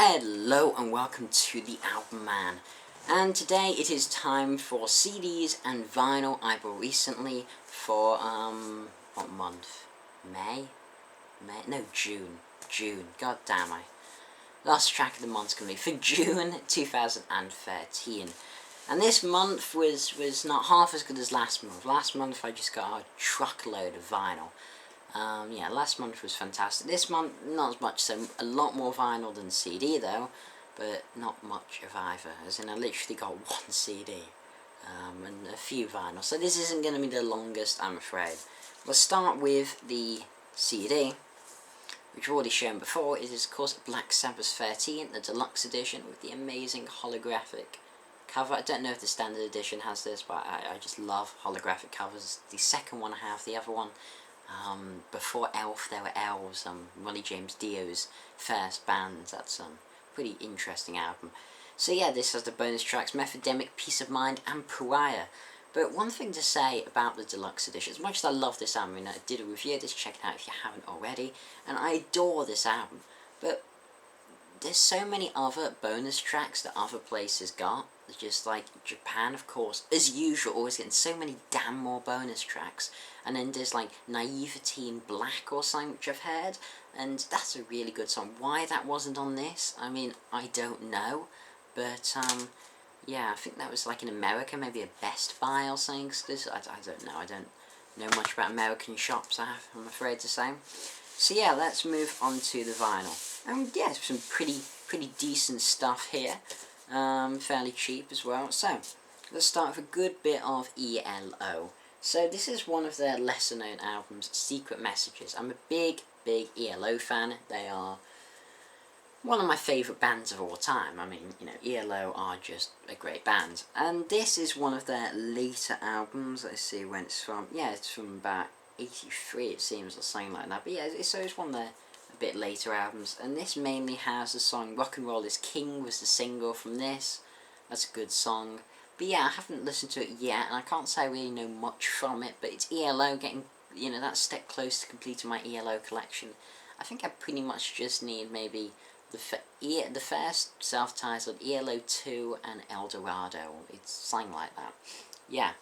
Hello and welcome to the Album Man, and today it is time for CDs and vinyl. I bought recently for what month? May? No, June. God damn, I lost track of the month's gonna be for June 2013. And this month was not half as good as last month. Last month I just got a truckload of vinyl. Yeah, last month was fantastic. This month, not as much, so a lot more vinyl than CD though, but not much of either, as in I literally got one CD, and a few vinyl, so this isn't going to be the longest, I'm afraid. We'll start with the CD, which I've already shown before. It is of course Black Sabbath 13, the deluxe edition, with the amazing holographic cover. I don't know if the standard edition has this, but I just love holographic covers. The second one I have, the other one, before Elf, there were elves, Ronnie James Dio's first band. That's pretty interesting album. So yeah, this has the bonus tracks Methodemic, Peace of Mind, and Pariah. But one thing to say about the deluxe edition, as much as I love this album, and I did a review of this, check it out if you haven't already, and I adore this album, but there's so many other bonus tracks that other places got. Just like Japan, of course, as usual, always getting so many damn more bonus tracks. And then there's like Naivety in Black or something, which I've heard, and that's a really good song. Why that wasn't on this, I mean, I don't know, but yeah, I think that was like in America, maybe a Best Buy or something. I don't know, I don't know much about American shops, I'm afraid to say. So yeah, let's move on to the vinyl. And yeah, some pretty decent stuff here. Fairly cheap as well. So, let's start with a good bit of ELO. So this is one of their lesser known albums, Secret Messages. I'm a big ELO fan. They are one of my favourite bands of all time. I mean, you know, ELO are just a great band. And this is one of their later albums. Let's see when it's from. Yeah, it's from about 83 it seems, or something like that. But yeah, so it's one of their bit later albums, and this mainly has the song Rock and Roll is King was the single from this. That's a good song, but yeah, I haven't listened to it yet, and I can't say I really know much from it, but it's ELO, getting, you know, that step close to completing my ELO collection. I think I pretty much just need maybe the first self-titled, ELO 2, and El Dorado. It's something like that. Yeah.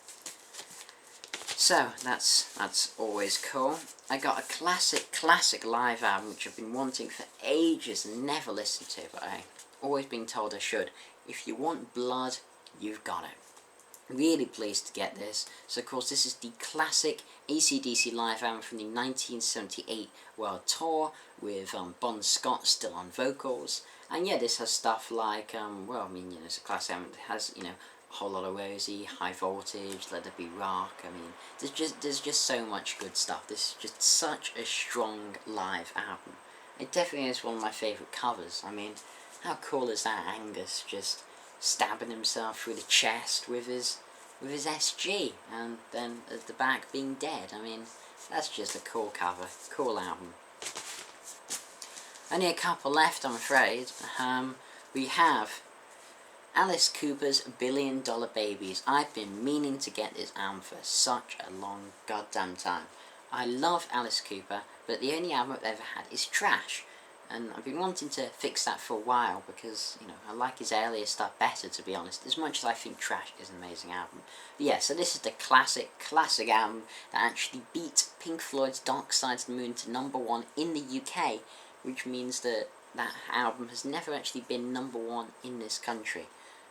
So, that's always cool. I got a classic live album which I've been wanting for ages and never listened to, but I've always been told I should. If you want blood, you've got it. Really pleased to get this. So of course this is the classic ACDC live album from the 1978 World Tour with Bon Scott still on vocals. And yeah, this has stuff like, well, I mean, you know, it's a classic album. It has, you know, A Whole Lot of Rosie, High Voltage, Let There Be Rock. I mean, there's just so much good stuff. This is just such a strong live album. It definitely is one of my favourite covers. I mean, how cool is that? Angus just stabbing himself through the chest with his SG, and then at the back being dead. I mean, that's just a cool cover, cool album. Only a couple left, I'm afraid. We have Alice Cooper's $1 Billion Babies. I've been meaning to get this album for such a long goddamn time. I love Alice Cooper, but the only album I've ever had is Trash. And I've been wanting to fix that for a while because, you know, I like his earlier stuff better, to be honest, as much as I think Trash is an amazing album. But yeah, so this is the classic album that actually beat Pink Floyd's Dark Side of the Moon to #1 in the UK, which means that that album has never actually been #1 in this country.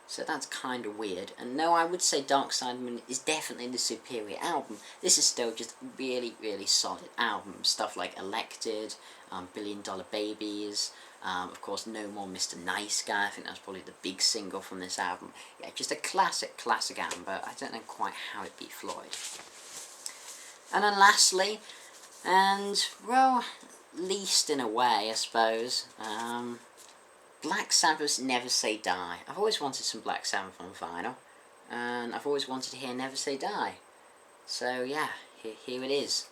So that's kind of weird. And no, I would say Dark Side of the Moon is definitely the superior album. This is still just a really solid album. Stuff like Elected, $1 Billion Babies, of course No More Mr. Nice Guy. I think that's probably the big single from this album. Yeah, just a classic album, but I don't know quite how it beat Floyd. And then lastly, and well, least in a way, I suppose, Black Sabbath's Never Say Die. I've always wanted some Black Sabbath on vinyl, and I've always wanted to hear Never Say Die. So yeah, here it is,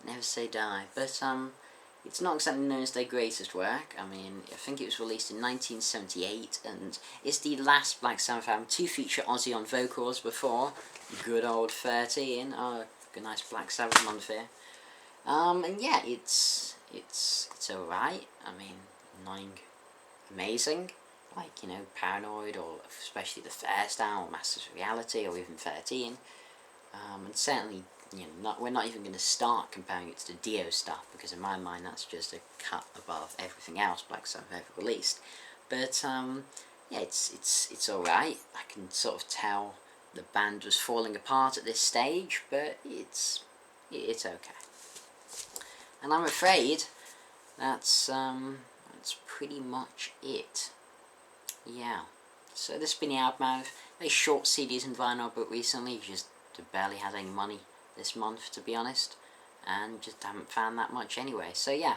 Never Say Die. But it's not exactly known as their greatest work. I mean, I think it was released in 1978, and it's the last Black Sabbath album to feature Ozzy on vocals before good old 13. Oh, good nice Black Sabbath month here. And yeah, it's alright. I mean, annoying amazing, like, you know, Paranoid, or especially the first album, Masters of Reality, or even 13. And certainly, you know, we're not even going to start comparing it to the Dio stuff, because in my mind that's just a cut above everything else Black Sabbath ever released. But yeah, it's all right. I can sort of tell the band was falling apart at this stage, but it's okay. And I'm afraid that's pretty much it. Yeah. So this has been the album. I've very short CDs and vinyl, but recently just barely had any money this month, to be honest, and just haven't found that much anyway. So yeah,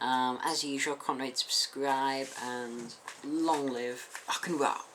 as usual, comment, rate, subscribe, and long live rock and roll.